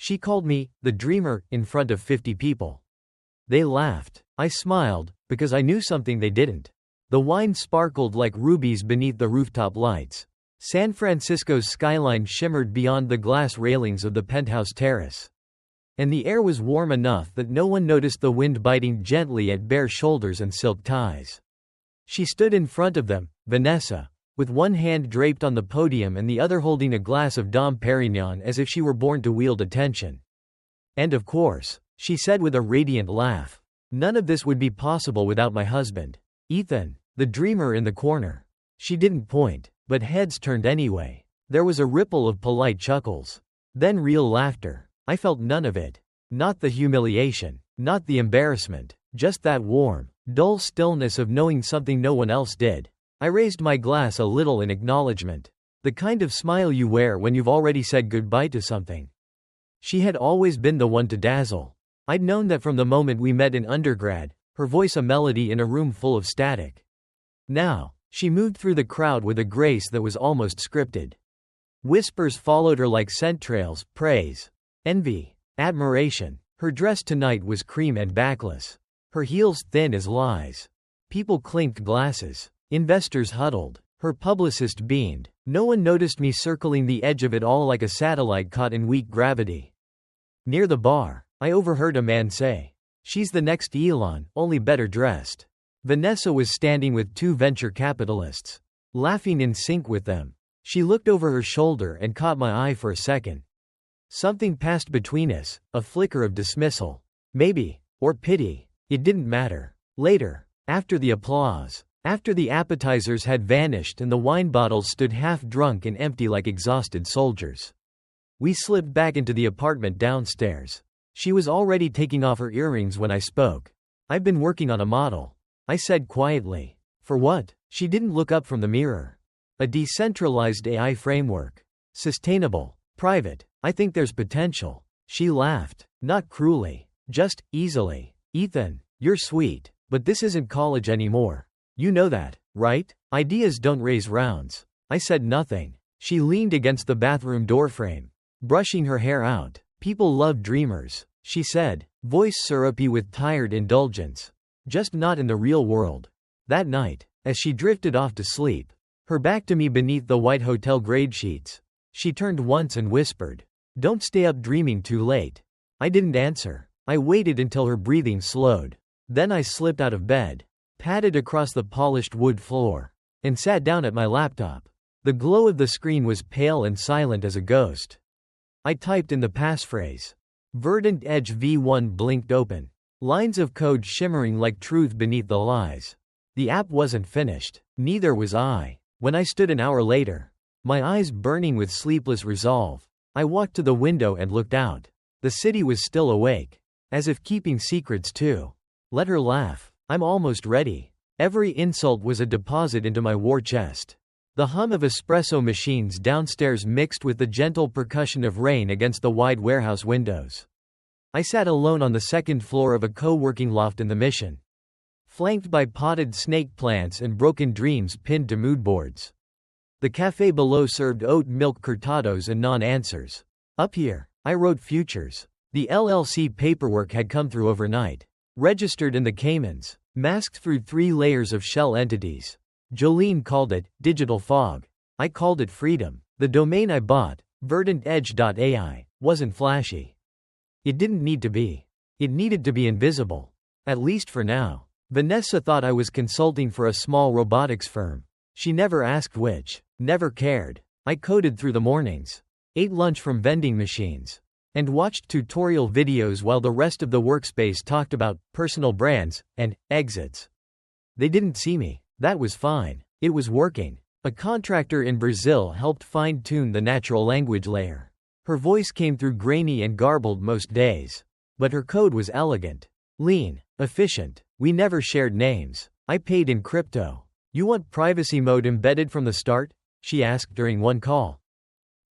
She called me, the dreamer, in front of 50 people. They laughed. I smiled, because I knew something they didn't. The wine sparkled like rubies beneath the rooftop lights. San Francisco's skyline shimmered beyond the glass railings of the penthouse terrace. And the air was warm enough that no one noticed the wind biting gently at bare shoulders and silk ties. She stood in front of them, Vanessa, with one hand draped on the podium and the other holding a glass of Dom Perignon as if she were born to wield attention. And of course, she said with a radiant laugh, none of this would be possible without my husband, Ethan, the dreamer in the corner. She didn't point, but heads turned anyway. There was a ripple of polite chuckles. Then real laughter. I felt none of it. Not the humiliation, not the embarrassment, just that warm, dull stillness of knowing something no one else did. I raised my glass a little in acknowledgement. The kind of smile you wear when you've already said goodbye to something. She had always been the one to dazzle. I'd known that from the moment we met in undergrad, her voice a melody in a room full of static. Now, she moved through the crowd with a grace that was almost scripted. Whispers followed her like scent trails, praise, envy, admiration. Her dress tonight was cream and backless. Her heels thin as lies. People clinked glasses. Investors huddled. Her publicist beamed. No one noticed me circling the edge of it all like a satellite caught in weak gravity. Near the bar, I overheard a man say, "She's the next Elon, only better dressed." Vanessa was standing with two venture capitalists, laughing in sync with them. She looked over her shoulder and caught my eye for a second. Something passed between us, a flicker of dismissal. Maybe, or pity. It didn't matter. Later, after the applause, after the appetizers had vanished and the wine bottles stood half-drunk and empty like exhausted soldiers, we slipped back into the apartment downstairs. She was already taking off her earrings when I spoke. "I've been working on a model," I said quietly. "For what?" She didn't look up from the mirror. "A decentralized AI framework. Sustainable. Private. I think there's potential." She laughed. Not cruelly. Just, easily. "Ethan, you're sweet. But this isn't college anymore. You know that, right? Ideas don't raise rounds." I said nothing. She leaned against the bathroom doorframe, brushing her hair out. "People love dreamers," she said, voice syrupy with tired indulgence. "Just not in the real world." That night, as she drifted off to sleep, her back to me beneath the white hotel grade sheets, she turned once and whispered, "Don't stay up dreaming too late." I didn't answer. I waited until her breathing slowed. Then I slipped out of bed, padded across the polished wood floor, and sat down at my laptop. The glow of the screen was pale and silent as a ghost. I typed in the passphrase. Verdant Edge V1 blinked open. Lines of code shimmering like truth beneath the lies. The app wasn't finished. Neither was I. When I stood an hour later, my eyes burning with sleepless resolve, I walked to the window and looked out. The city was still awake. As if keeping secrets too. Let her laugh. I'm almost ready. Every insult was a deposit into my war chest. The hum of espresso machines downstairs mixed with the gentle percussion of rain against the wide warehouse windows. I sat alone on the second floor of a co-working loft in the Mission, flanked by potted snake plants and broken dreams pinned to mood boards. The cafe below served oat milk cortados and non-answers. Up here, I wrote futures. The LLC paperwork had come through overnight. Registered in the Caymans, masked through 3 layers of shell entities. Jolene called it digital fog. I called it freedom. The domain I bought, verdantedge.ai, wasn't flashy. It didn't need to be. It needed to be invisible. At least for now. Vanessa thought I was consulting for a small robotics firm. She never asked which. Never cared. I coded through the mornings, ate lunch from vending machines, and watched tutorial videos while the rest of the workspace talked about personal brands and exits. They didn't see me. That was fine. It was working. A contractor in Brazil helped fine-tune the natural language layer. Her voice came through grainy and garbled most days. But her code was elegant, lean, efficient. We never shared names. I paid in crypto. "You want privacy mode embedded from the start?" she asked during one call.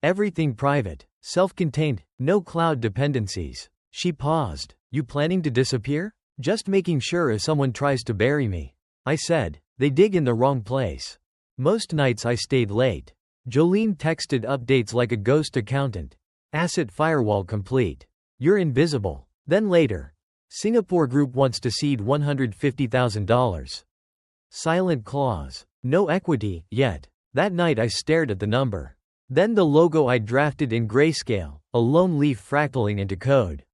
"Everything private, self-contained, no cloud dependencies." She paused. "You planning to disappear?" "Just making sure if someone tries to bury me." I said. "They dig in the wrong place." Most nights I stayed late. Jolene texted updates like a ghost accountant. Asset firewall complete. You're invisible. Then later. Singapore group wants to seed $150,000. Silent clause. No equity, yet. That night I stared at the number. Then the logo I drafted in grayscale, a lone leaf fractaling into code.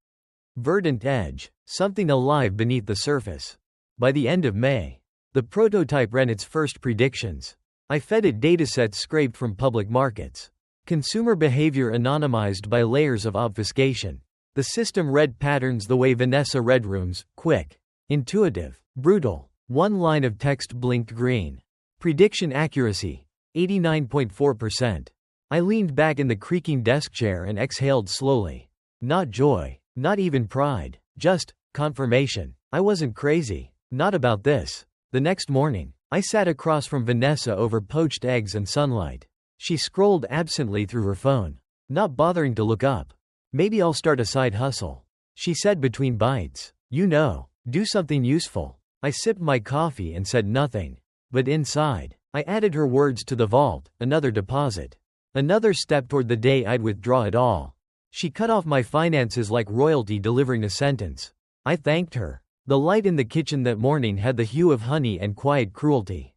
Verdant edge. Something alive beneath the surface. By the end of May, the prototype ran its first predictions. I fed it datasets scraped from public markets. Consumer behavior anonymized by layers of obfuscation. The system read patterns the way Vanessa read rooms, quick, intuitive, brutal. One line of text blinked green. Prediction accuracy, 89.4%. I leaned back in the creaking desk chair and exhaled slowly. Not joy, not even pride, just confirmation. I wasn't crazy. Not about this. The next morning, I sat across from Vanessa over poached eggs and sunlight. She scrolled absently through her phone, not bothering to look up. Maybe I'll start a side hustle, she said between bites. You know, do something useful. I sipped my coffee and said nothing. But inside, I added her words to the vault, another deposit. Another step toward the day I'd withdraw it all. She cut off my finances like royalty delivering a sentence. I thanked her. The light in the kitchen that morning had the hue of honey and quiet cruelty.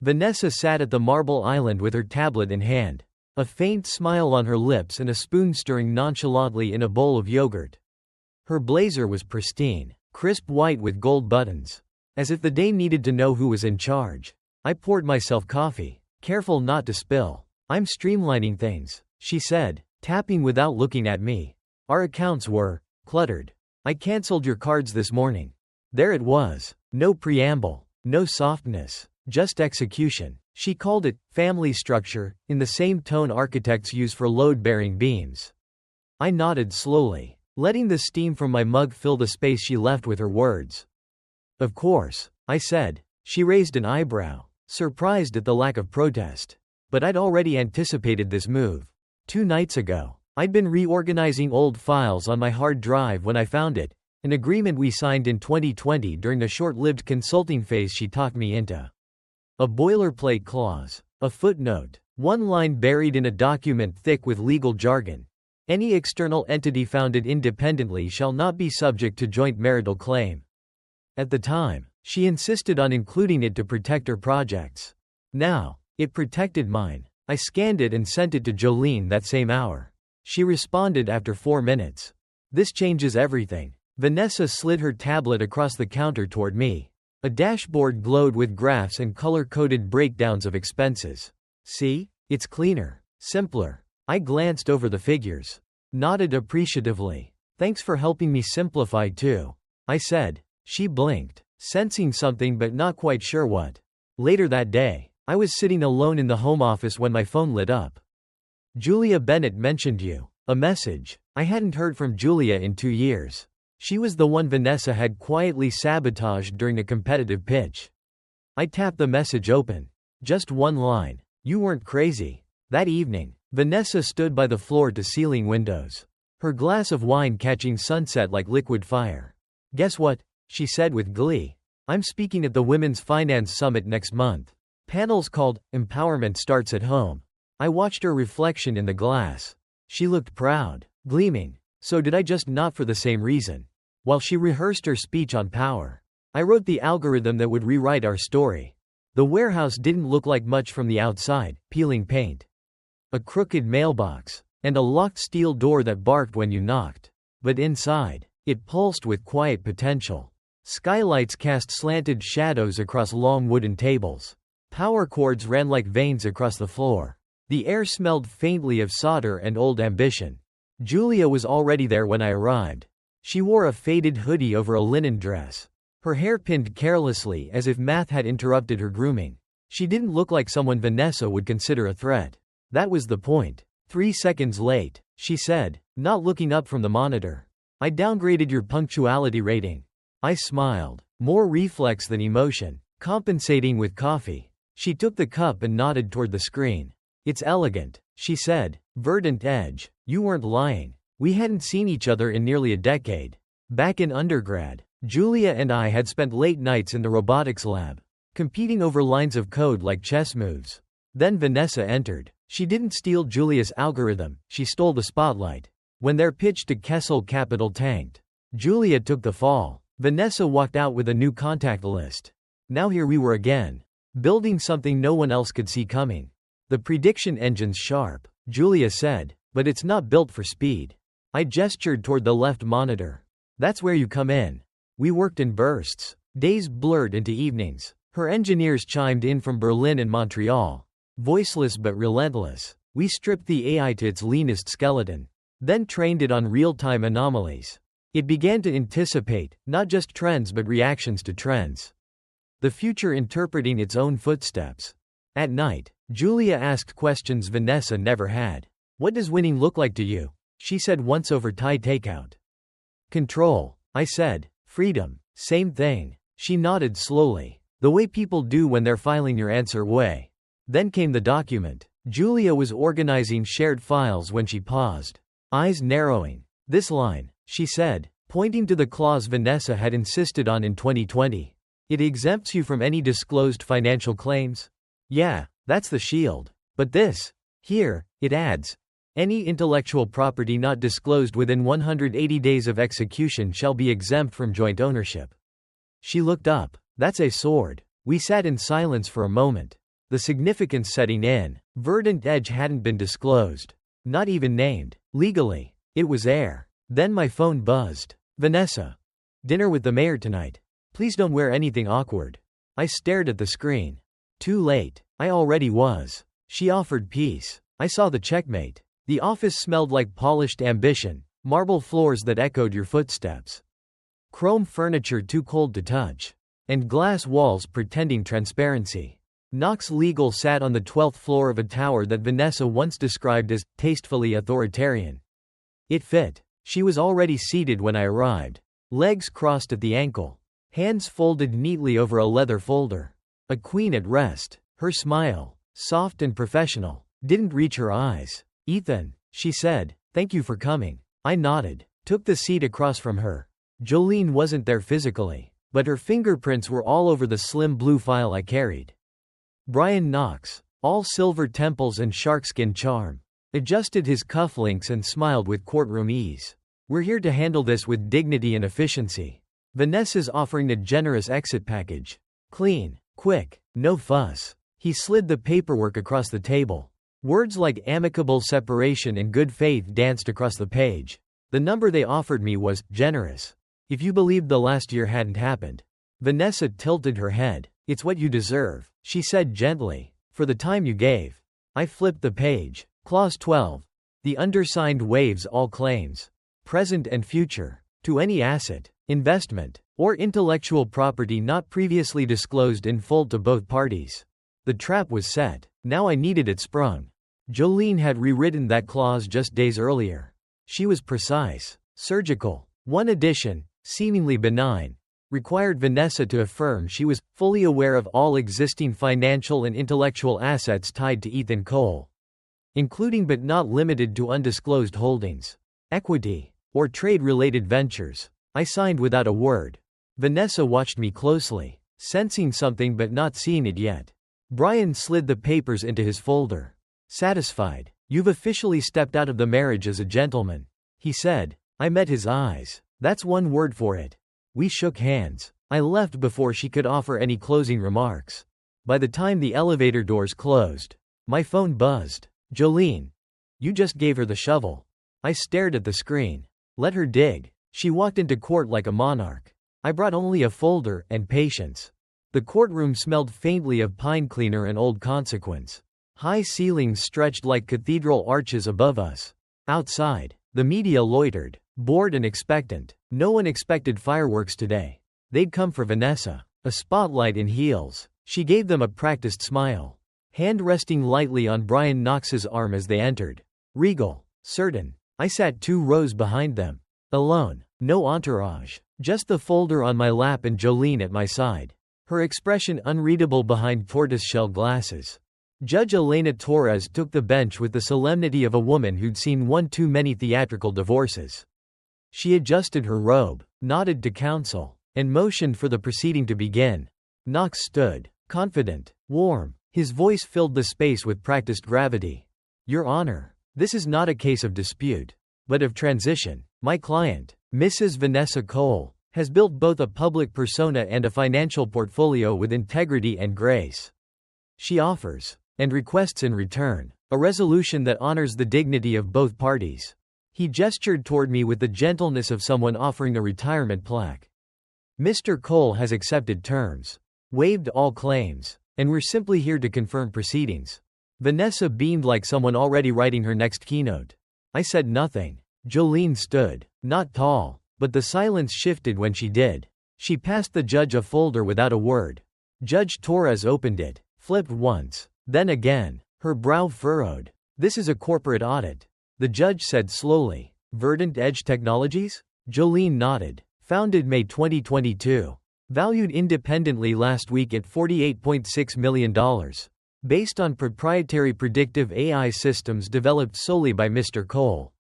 Vanessa sat at the marble island with her tablet in hand, a faint smile on her lips and a spoon stirring nonchalantly in a bowl of yogurt. Her blazer was pristine, crisp white with gold buttons, as if the day needed to know who was in charge. I poured myself coffee, careful not to spill. I'm streamlining things, she said, tapping without looking at me. Our accounts were cluttered. I canceled your cards this morning. There it was. No preamble, no softness, just execution. She called it family structure, in the same tone architects use for load-bearing beams. I nodded slowly, letting the steam from my mug fill the space she left with her words. Of course, I said. She raised an eyebrow, surprised at the lack of protest. But I'd already anticipated this move. 2 nights ago, I'd been reorganizing old files on my hard drive when I found it, an agreement we signed in 2020 during the short-lived consulting phase she talked me into. A boilerplate clause, a footnote, one line buried in a document thick with legal jargon. Any external entity founded independently shall not be subject to joint marital claim. At the time, she insisted on including it to protect her projects. Now, it protected mine. I scanned it and sent it to Jolene that same hour. She responded after 4 minutes. This changes everything. Vanessa slid her tablet across the counter toward me. A dashboard glowed with graphs and color-coded breakdowns of expenses. See? It's cleaner, simpler. I glanced over the figures. Nodded appreciatively. Thanks for helping me simplify too, I said. She blinked, sensing something but not quite sure what. Later that day, I was sitting alone in the home office when my phone lit up. Julia Bennett mentioned you. A message. I hadn't heard from Julia in 2 years. She was the one Vanessa had quietly sabotaged during a competitive pitch. I tapped the message open. Just one line. You weren't crazy. That evening, Vanessa stood by the floor-to-ceiling windows, her glass of wine catching sunset like liquid fire. Guess what? She said with glee. I'm speaking at the Women's Finance Summit next month. Panels called Empowerment Starts at Home. I watched her reflection in the glass. She looked proud, gleaming. So did I, just not for the same reason. While she rehearsed her speech on power, I wrote the algorithm that would rewrite our story. The warehouse didn't look like much from the outside, peeling paint, a crooked mailbox, and a locked steel door that barked when you knocked. But inside, it pulsed with quiet potential. Skylights cast slanted shadows across long wooden tables. Power cords ran like veins across the floor. The air smelled faintly of solder and old ambition. Julia was already there when I arrived. She wore a faded hoodie over a linen dress, her hair pinned carelessly as if math had interrupted her grooming. She didn't look like someone Vanessa would consider a threat. That was the point. 3 seconds late, she said, not looking up from the monitor. I downgraded your punctuality rating. I smiled, more reflex than emotion, compensating with coffee. She took the cup and nodded toward the screen. It's elegant, she said. Verdant edge. You weren't lying. We hadn't seen each other in nearly a decade. Back in undergrad, Julia and I had spent late nights in the robotics lab, competing over lines of code like chess moves. Then Vanessa entered. She didn't steal Julia's algorithm, she stole the spotlight. When their pitch to Kessel Capital tanked, Julia took the fall. Vanessa walked out with a new contact list. Now here we were again, building something no one else could see coming. The prediction engine's sharp, Julia said, but it's not built for speed. I gestured toward the left monitor. That's where you come in. We worked in bursts. Days blurred into evenings. Her engineers chimed in from Berlin and Montreal. Voiceless but relentless. We stripped the AI to its leanest skeleton, then trained it on real-time anomalies. It began to anticipate, not just trends but reactions to trends. The future interpreting its own footsteps. At night, Julia asked questions Vanessa never had. What does winning look like to you? She said once over Thai takeout. Control, I said. Freedom, same thing. She nodded slowly. The way people do when they're filing your answer way. Then came the document. Julia was organizing shared files when she paused. Eyes narrowing. This line, she said, pointing to the clause Vanessa had insisted on in 2020. It exempts you from any disclosed financial claims? Yeah, that's the shield. But this, here, it adds, any intellectual property not disclosed within 180 days of execution shall be exempt from joint ownership. She looked up. That's a sword. We sat in silence for a moment. The significance setting in. Verdant Edge hadn't been disclosed. Not even named. Legally. It was air. Then my phone buzzed. Vanessa. Dinner with the mayor tonight. Please don't wear anything awkward. I stared at the screen. Too late. I already was. She offered peace. I saw the checkmate. The office smelled like polished ambition. Marble floors that echoed your footsteps. Chrome furniture too cold to touch. And glass walls pretending transparency. Knox Legal sat on the 12th floor of a tower that Vanessa once described as tastefully authoritarian. It fit. She was already seated when I arrived. Legs crossed at the ankle. Hands folded neatly over a leather folder. A queen at rest. Her smile, soft and professional, didn't reach her eyes. Ethan, she said, thank you for coming. I nodded, took the seat across from her. Jolene wasn't there physically, but her fingerprints were all over the slim blue file I carried. Brian Knox, all silver temples and sharkskin charm, adjusted his cufflinks and smiled with courtroom ease. We're here to handle this with dignity and efficiency. Vanessa's offering a generous exit package. Clean, quick, no fuss. He slid the paperwork across the table. Words like amicable separation and good faith danced across the page. The number they offered me was generous. If you believed the last year hadn't happened. Vanessa tilted her head. It's what you deserve, she said gently, for the time you gave. I flipped the page. Clause 12. The undersigned waives all claims, present and future, to any asset, investment, or intellectual property not previously disclosed in full to both parties. The trap was set. Now I needed it sprung. Jolene had rewritten that clause just days earlier. She was precise, surgical. One addition, seemingly benign, required Vanessa to affirm she was fully aware of all existing financial and intellectual assets tied to Ethan Cole, including but not limited to undisclosed holdings, equity, or trade-related ventures. I signed without a word. Vanessa watched me closely, sensing something but not seeing it yet. Brian slid the papers into his folder. Satisfied. You've officially stepped out of the marriage as a gentleman, he said. I met his eyes. That's one word for it. We shook hands. I left before she could offer any closing remarks. By the time the elevator doors closed, my phone buzzed. Jolene. You just gave her the shovel. I stared at the screen. Let her dig. She walked into court like a monarch. I brought only a folder and patience. The courtroom smelled faintly of pine cleaner and old consequence. High ceilings stretched like cathedral arches above us. Outside, the media loitered, bored and expectant. No one expected fireworks today. They'd come for Vanessa. A spotlight in heels. She gave them a practiced smile. Hand resting lightly on Brian Knox's arm as they entered. Regal. Certain. I sat 2 rows behind them. Alone. No entourage. Just the folder on my lap and Jolene at my side. Her expression unreadable behind tortoiseshell glasses. Judge Elena Torres took the bench with the solemnity of a woman who'd seen one too many theatrical divorces. She adjusted her robe, nodded to counsel, and motioned for the proceeding to begin. Knox stood, confident, warm. His voice filled the space with practiced gravity. Your Honor, this is not a case of dispute, but of transition. My client, Mrs. Vanessa Cole, has built both a public persona and a financial portfolio with integrity and grace. She offers, and requests in return, a resolution that honors the dignity of both parties. He gestured toward me with the gentleness of someone offering a retirement plaque. Mr. Cole has accepted terms, waived all claims, and we're simply here to confirm proceedings. Vanessa beamed like someone already writing her next keynote. I said nothing. Jolene stood, not tall, but the silence shifted when she did. She passed the judge a folder without a word. Judge Torres opened it, flipped once, then again, her brow furrowed. This is a corporate audit. The judge said slowly. Verdant Edge Technologies? Jolene nodded. Founded May 2022. Valued independently last week at $48.6 million. Based on proprietary predictive AI systems developed solely by Mr. Cole.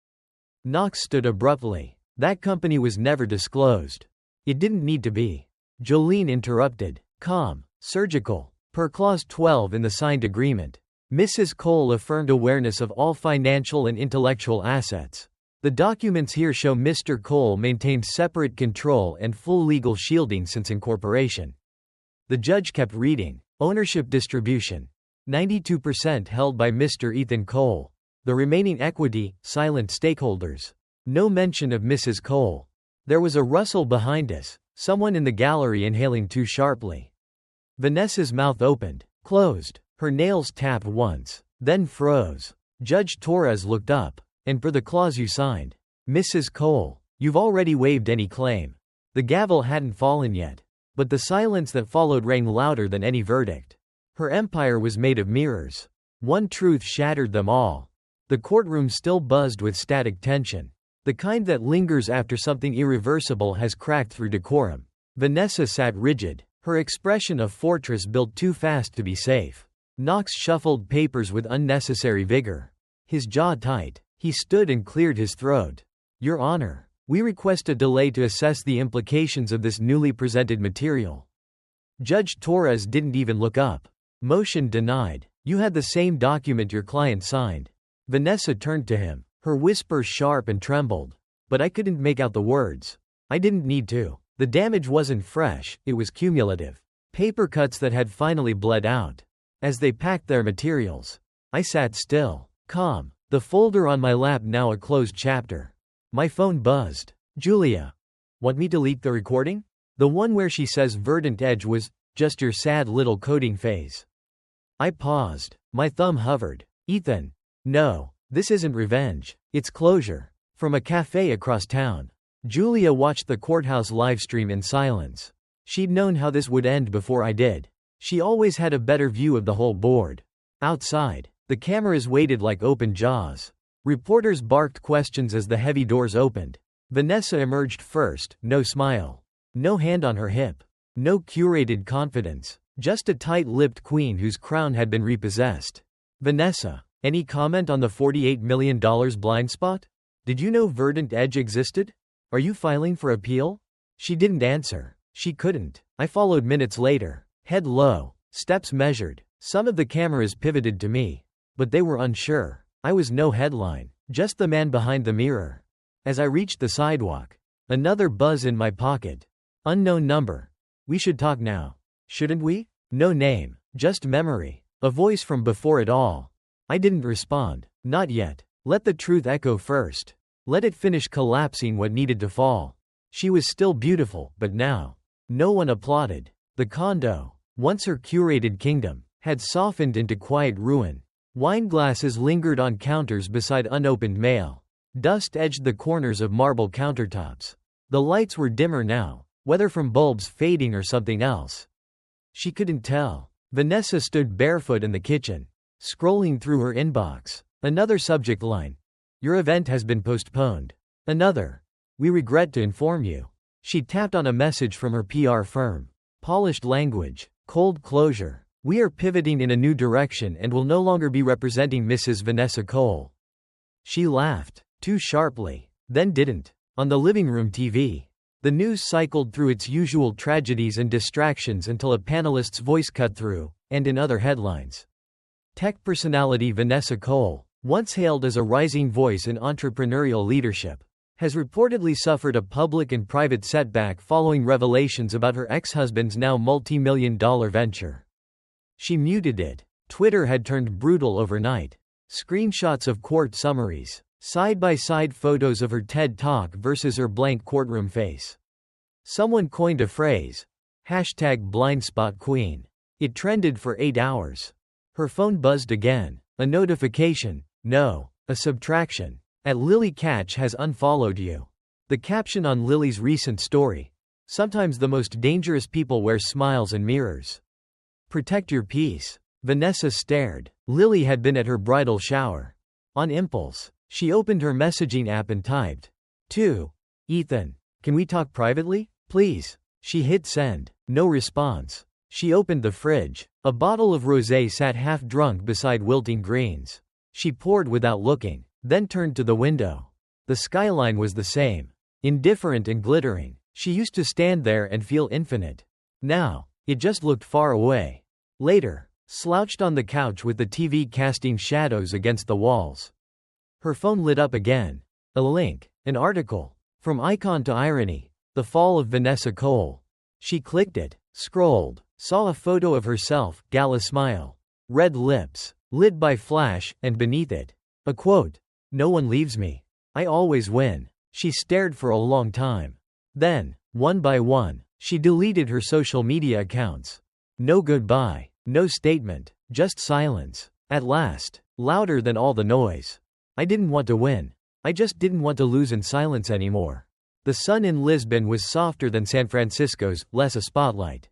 Knox stood abruptly. That company was never disclosed. It didn't need to be. Jolene interrupted. Calm, surgical. Per Clause 12 in the signed agreement, Mrs. Cole affirmed awareness of all financial and intellectual assets. The documents here show Mr. Cole maintained separate control and full legal shielding since incorporation. The judge kept reading. Ownership distribution. 92% held by Mr. Ethan Cole. The remaining equity, silent stakeholders. No mention of Mrs. Cole. There was a rustle behind us, someone in the gallery inhaling too sharply. Vanessa's mouth opened, closed. Her nails tapped once, then froze. Judge Torres looked up. And per the clause you signed, Mrs. Cole, you've already waived any claim. The gavel hadn't fallen yet, but the silence that followed rang louder than any verdict. Her empire was made of mirrors. One truth shattered them all. The courtroom still buzzed with static tension. The kind that lingers after something irreversible has cracked through decorum. Vanessa sat rigid, her expression a fortress built too fast to be safe. Knox shuffled papers with unnecessary vigor. His jaw tight. He stood and cleared his throat. Your Honor, we request a delay to assess the implications of this newly presented material. Judge Torres didn't even look up. Motion denied. You had the same document your client signed. Vanessa turned to him, her whisper sharp and trembled. But I couldn't make out the words. I didn't need to. The damage wasn't fresh, it was cumulative. Paper cuts that had finally bled out. As they packed their materials, I sat still, calm. The folder on my lap now a closed chapter. My phone buzzed. Julia. Want me to delete the recording? The one where she says Verdant Edge was just your sad little coding phase. I paused. My thumb hovered. Ethan. No, this isn't revenge. It's closure. From a cafe across town. Julia watched the courthouse livestream in silence. She'd known how this would end before I did. She always had a better view of the whole board. Outside. The cameras waited like open jaws. Reporters barked questions as the heavy doors opened. Vanessa emerged first, no smile. No hand on her hip. No curated confidence. Just a tight-lipped queen whose crown had been repossessed. Vanessa, any comment on the $48 million blind spot? Did you know Verdant Edge existed? Are you filing for appeal? She didn't answer. She couldn't. I followed minutes later. Head low. Steps measured. Some of the cameras pivoted to me. But they were unsure. I was no headline, just the man behind the mirror. As I reached the sidewalk, another buzz in my pocket. Unknown number. We should talk now. Shouldn't we? No name, just memory. A voice from before it all. I didn't respond. Not yet. Let the truth echo first. Let it finish collapsing what needed to fall. She was still beautiful, but now. No one applauded. The condo, once her curated kingdom, had softened into quiet ruin. Wineglasses lingered on counters beside unopened mail. Dust edged the corners of marble countertops. The lights were dimmer now, whether from bulbs fading or something else. She couldn't tell. Vanessa stood barefoot in the kitchen, scrolling through her inbox. Another subject line. Your event has been postponed. Another. We regret to inform you. She tapped on a message from her PR firm. Polished language. Cold closure. We are pivoting in a new direction and will no longer be representing Mrs. Vanessa Cole. She laughed, too sharply, then didn't. On the living room TV, the news cycled through its usual tragedies and distractions until a panelist's voice cut through, and in other headlines. Tech personality Vanessa Cole, once hailed as a rising voice in entrepreneurial leadership, has reportedly suffered a public and private setback following revelations about her ex-husband's now multi-million-dollar venture. She muted it. Twitter had turned brutal overnight. Screenshots of court summaries, side-by-side photos of her TED Talk versus her blank courtroom face. Someone coined a phrase, #blindspotqueen. It trended for 8 hours. Her phone buzzed again. A notification. No. A subtraction. @Lily Catch has unfollowed you. The caption on Lily's recent story. Sometimes the most dangerous people wear smiles and mirrors. Protect your peace. Vanessa stared. Lily had been at her bridal shower. On impulse, she opened her messaging app and typed, "To Ethan, can we talk privately, please?" She hit send. No response. She opened the fridge. A bottle of rosé sat half-drunk beside wilting greens. She poured without looking, then turned to the window. The skyline was the same. Indifferent and glittering. She used to stand there and feel infinite. Now, it just looked far away. Later, slouched on the couch with the TV casting shadows against the walls. Her phone lit up again. A link. An article. From Icon to Irony. The Fall of Vanessa Cole. She clicked it, scrolled, saw a photo of herself, gala smile. Red lips, lit by flash, and beneath it, a quote. "No one leaves me. I always win." She stared for a long time. Then, one by one, she deleted her social media accounts. No goodbye, no statement, just silence. At last, louder than all the noise. "I didn't want to win. I just didn't want to lose in silence anymore." The sun in Lisbon was softer than San Francisco's, less a spotlight.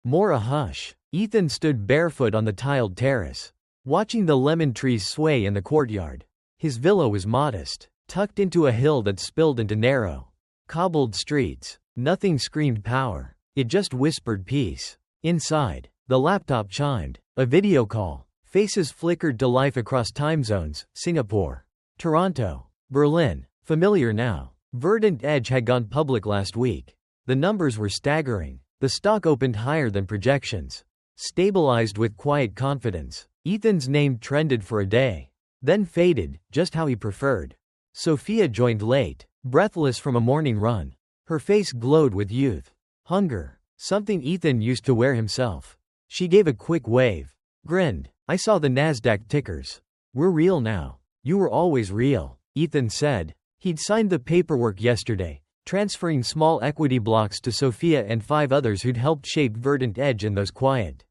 More a hush. Ethan stood barefoot on the tiled terrace, watching the lemon trees sway in the courtyard. His villa was modest, tucked into a hill that spilled into narrow, cobbled streets. Nothing screamed power. It just whispered peace. Inside, the laptop chimed. A video call. Faces flickered to life across time zones. Singapore, Toronto, Berlin. Familiar now. Verdant Edge had gone public last week. The numbers were staggering. The stock opened higher than projections. Stabilized with quiet confidence. Ethan's name trended for a day, then faded, just how he preferred. Sophia joined late, breathless from a morning run. Her face glowed with youth. Hunger. Something Ethan used to wear himself. She gave a quick wave. Grinned. "I saw the Nasdaq tickers. We're real now." "You were always real," Ethan said. He'd signed the paperwork yesterday, transferring small equity blocks to Sophia and 5 others who'd helped shape Verdant Edge in those quiet,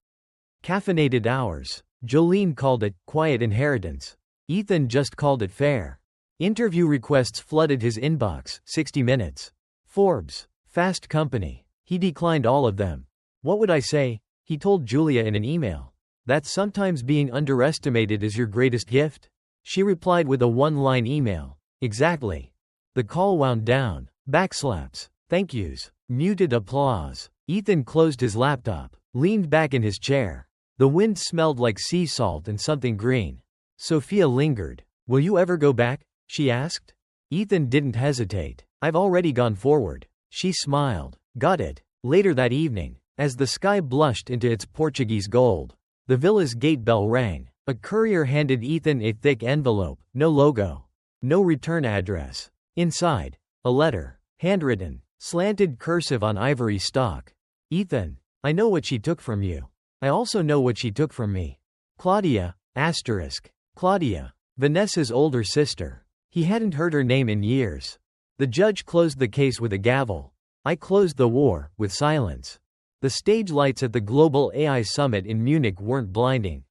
caffeinated hours. Jolene called it quiet inheritance. Ethan just called it fair. Interview requests flooded his inbox. 60 Minutes. Forbes. Fast Company. He declined all of them. "What would I say?" he told Julia in an email. "That sometimes being underestimated is your greatest gift?" She replied with a one-line email. "Exactly." The call wound down. Backslaps. Thank yous. Muted applause. Ethan closed his laptop, leaned back in his chair. The wind smelled like sea salt and something green. Sophia lingered. "Will you ever go back?" she asked. Ethan didn't hesitate. "I've already gone forward." She smiled. "Got it." Later that evening, as the sky blushed into its Portuguese gold, the villa's gate bell rang. A courier handed Ethan a thick envelope. No logo. No return address. Inside, a letter. Handwritten. Slanted cursive on ivory stock. "Ethan, I know what she took from you. I also know what she took from me. Claudia, *. Claudia. Vanessa's older sister." He hadn't heard her name in years. The judge closed the case with a gavel. I closed the war, with silence. The stage lights at the Global AI Summit in Munich weren't blinding.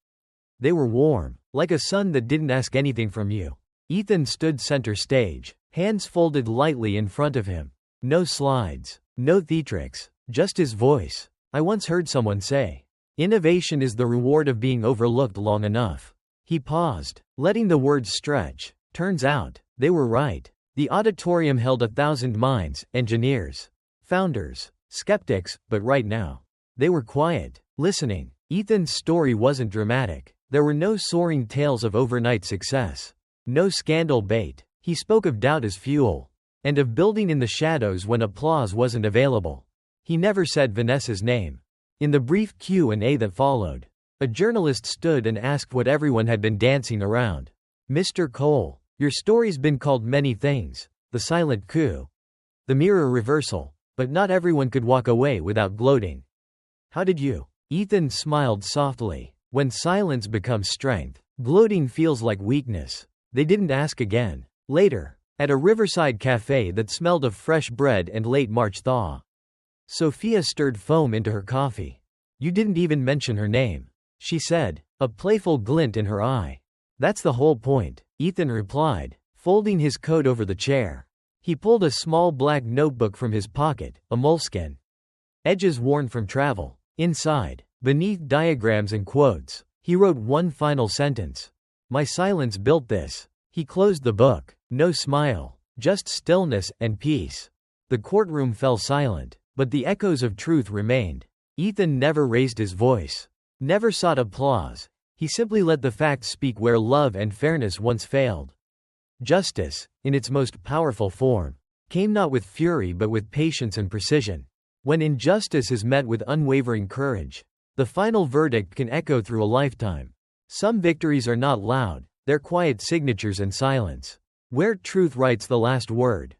They were warm, like a sun that didn't ask anything from you. Ethan stood center stage, hands folded lightly in front of him. No slides, no theatrics, just his voice. I once heard someone say, "Innovation is the reward of being overlooked long enough." He paused, letting the words stretch. Turns out, they were right. The auditorium held 1,000 minds, engineers, founders, skeptics, but right now, they were quiet, listening. Ethan's story wasn't dramatic. There were no soaring tales of overnight success. No scandal bait. He spoke of doubt as fuel, and of building in the shadows when applause wasn't available. He never said Vanessa's name. In the brief Q&A that followed, a journalist stood and asked what everyone had been dancing around. Mr. Cole, your story's been called many things. The silent coup. The mirror reversal. But not everyone could walk away without gloating. How did you? Ethan smiled softly. When silence becomes strength, gloating feels like weakness. They didn't ask again. Later, at a riverside cafe that smelled of fresh bread and late March thaw, Sophia stirred foam into her coffee. You didn't even mention her name, she said, a playful glint in her eye. That's the whole point, Ethan replied, folding his coat over the chair. He pulled a small black notebook from his pocket, a moleskin. Edges worn from travel. Inside, beneath diagrams and quotes, he wrote one final sentence. My silence built this. He closed the book. No smile. Just stillness and peace. The courtroom fell silent, but the echoes of truth remained. Ethan never raised his voice. Never sought applause. He simply let the facts speak where love and fairness once failed. Justice, in its most powerful form, came not with fury but with patience and precision. When injustice is met with unwavering courage, the final verdict can echo through a lifetime. Some victories are not loud, they're quiet signatures and silence. Where truth writes the last word.